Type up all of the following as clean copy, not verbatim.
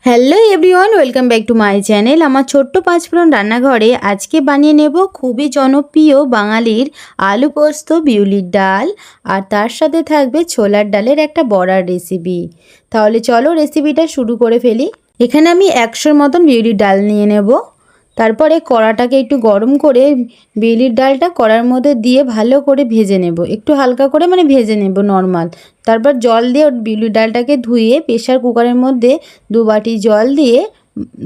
Hello everyone, welcome back to my channel. আমার ছোট্ট পাঁচফোড়ন রান্নাঘরে আজকে বানিয়ে নেব খুবই জনপ্রিয় বাঙালির আলু পোস্ত বিউলির ডাল, আর তার সাথে থাকবে ছোলার ডালের একটা বড়ার রেসিপি। তাহলে চলো রেসিপিটা শুরু করে ফেলি। এখানে আমি 100 মতন বিউলির ডাল নিয়ে নেব। তারপরে কড়াটাকে একটু গরম করে বিউলির ডালটা কড়ার মধ্যে দিয়ে ভালো করে ভেজে নেব, একটু হালকা করে ভেজে নেব নর্মাল। তারপর জল দিয়ে বিউলির ডালটাকে ধুয়ে প্রেশার কুকারের মধ্যে 2 বাটি জল দিয়ে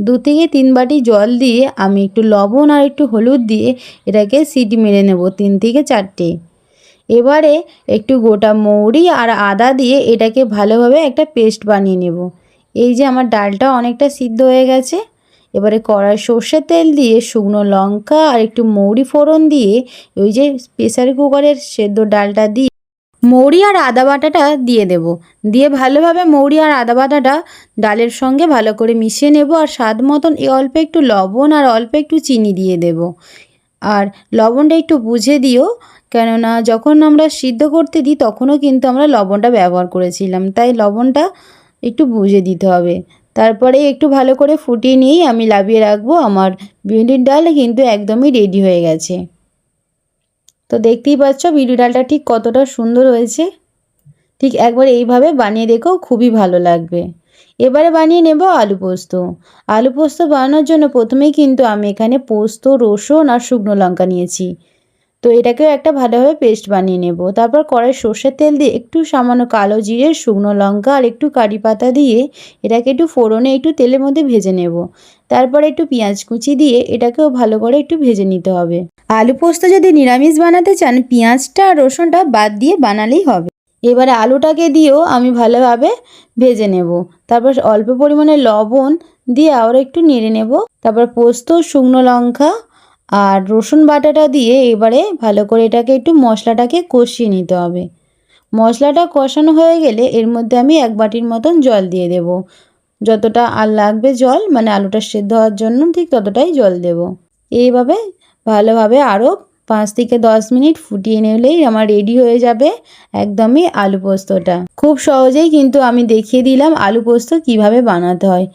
2 থেকে 3 বাটি জল দিয়ে আমি একটু লবণ আর একটু হলুদ দিয়ে এটাকে সিটি মেরে নেব 3 থেকে 4টে। এবারে একটু গোটা মৌরি আর আদা দিয়ে এটাকে ভালোভাবে একটা পেস্ট বানিয়ে নেব। এই যে আমার ডালটা অনেকটা সিদ্ধ হয়ে গেছে। এবারে কড়াই সর্ষের তেল দিয়ে শুকনো লঙ্কা আর একটু মৌরি ফোড়ন দিয়ে ওই যে প্রেসার কুকারের সেদ্ধ ডালটা দিয়ে মৌরি আর আদা বাটাটা দিয়ে দেব। দিয়ে ভালোভাবে মৌরি আর আদা বাটাটা ডালের সঙ্গে ভালো করে মিশিয়ে নেব। আর স্বাদ মতন অল্প একটু লবণ আর অল্প একটু চিনি দিয়ে দেব। আর লবণটা একটু বুঝে দিও, কেননা যখন আমরা সিদ্ধ করতে দিই তখনও কিন্তু আমরা লবণটা ব্যবহার করেছিলাম, তাই লবণটা একটু বুঝে দিতে হবে। তারপরে একটু ভালো করে ফুটিয়ে নিয়েই আমি নামিয়ে রাখবো। আমার বিউলির ডাল কিন্তু একদমই রেডি হয়ে গেছে। তো দেখতেই পাচ্ছ বিউলির ডালটা ঠিক কতটা সুন্দর হয়েছে। ঠিক একবার এইভাবে বানিয়ে দেখো, খুবই ভালো লাগবে। এবারে বানিয়ে নেব আলু পোস্ত। আলু পোস্ত বানানোর জন্য প্রথমেই কিন্তু আমি এখানে পোস্ত, রসুন আর শুকনো লঙ্কা নিয়েছি। তো এটাকেও একটা ভালোভাবে পেস্ট বানিয়ে নেব। তারপর কড়াই সর্ষের তেল দিয়ে একটু সামান্য কালো জিরে, শুকনো লঙ্কা আর একটু কারি পাতা দিয়ে এটাকে একটু ফোড়নে একটু তেলের মধ্যে ভেজে নেব। তারপর একটু পেঁয়াজ কুচি দিয়ে এটাকেও ভালো করে একটু ভেজে নিতে হবে। আলু পোস্ত যদি নিরামিষ বানাতে চান পেঁয়াজটা আর রসুনটা বাদ দিয়ে বানালেই হবে। এবারে আলুটাকে দিয়েও আমি ভালোভাবে ভেজে নেব। তারপর অল্প পরিমাণে লবণ দিয়ে আরও একটু নেড়ে নেব। তারপর পোস্ত, শুকনো লঙ্কা আর রসুন বাটাটা দিয়ে এবারে ভালো করে এটাকে একটু মশলাটাকে কষিয়ে নিতে হবে। মশলাটা কষানো হয়ে গেলে এর মধ্যে আমি 1 বাটির মতন জল দিয়ে দেব। যতটা আর লাগবে জল, আলুটা সেদ্ধ হওয়ার জন্য ঠিক ততটাই জল দেব। এইভাবে ভালোভাবে আরও 5 থেকে 10 মিনিট ফুটিয়ে নিলেই আমার রেডি হয়ে যাবে একদমই আলু পোস্তটা। খুব সহজেই কিন্তু আমি দেখিয়ে দিলাম আলু পোস্ত কিভাবে বানাতে হয়।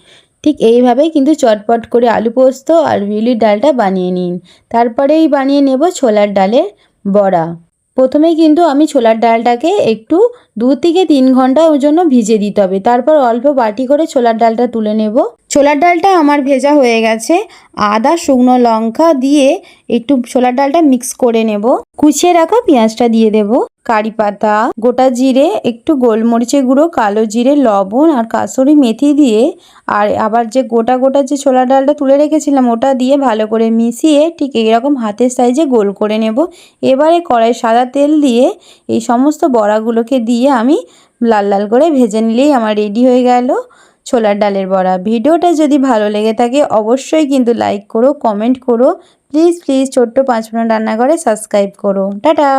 ঠিক এইভাবেই কিন্তু চটপট করে আলু পোস্ত আর বিউলির ডালটা বানিয়ে নিন। তারপরেই বানিয়ে নেব ছোলার ডালের বড়া। প্রথমেই কিন্তু আমি ছোলার ডালটাকে একটু 2 থেকে 3 ঘন্টার জন্য ভিজিয়ে দিতে হবে। তারপর অল্প বাটি করে ছোলার ডালটা তুলে নেব। ছোলার ডালটা আমার ভেজা হয়ে গেছে। আদা, শুকনো লঙ্কা দিয়ে একটু ছোলার ডালটা মিক্স করে নেব। কুচিয়ে রাখা পেঁয়াজটা দিয়ে দেব, কারি পাতা, গোটা জিরে, একটু গোলমরিচের গুঁড়ো, কালো জিরে, লবণ আর কাসুরি মেথি দিয়ে আর আবার যে গোটা গোটা যে ছোলার ডালটা তুলে রেখেছিলাম ওটা দিয়ে ভালো করে মিশিয়ে ঠিক এইরকম হাতের সাইজে গোল করে নেব। এবারে কড়াই সাদা তেল দিয়ে এই সমস্ত বড়াগুলোকে দিয়ে আমি লাল লাল করে ভেজে নিলেই আমার রেডি হয়ে গেল ছোলার ডালের বড়া। ভিডিওটা যদি ভালো লেগে থাকে অবশ্যই কিন্তু লাইক করো, কমেন্ট করো, প্লিজ ছোট্ট পাঁচফোড়ন রান্নাঘরে সাবস্ক্রাইব করো। টাটা।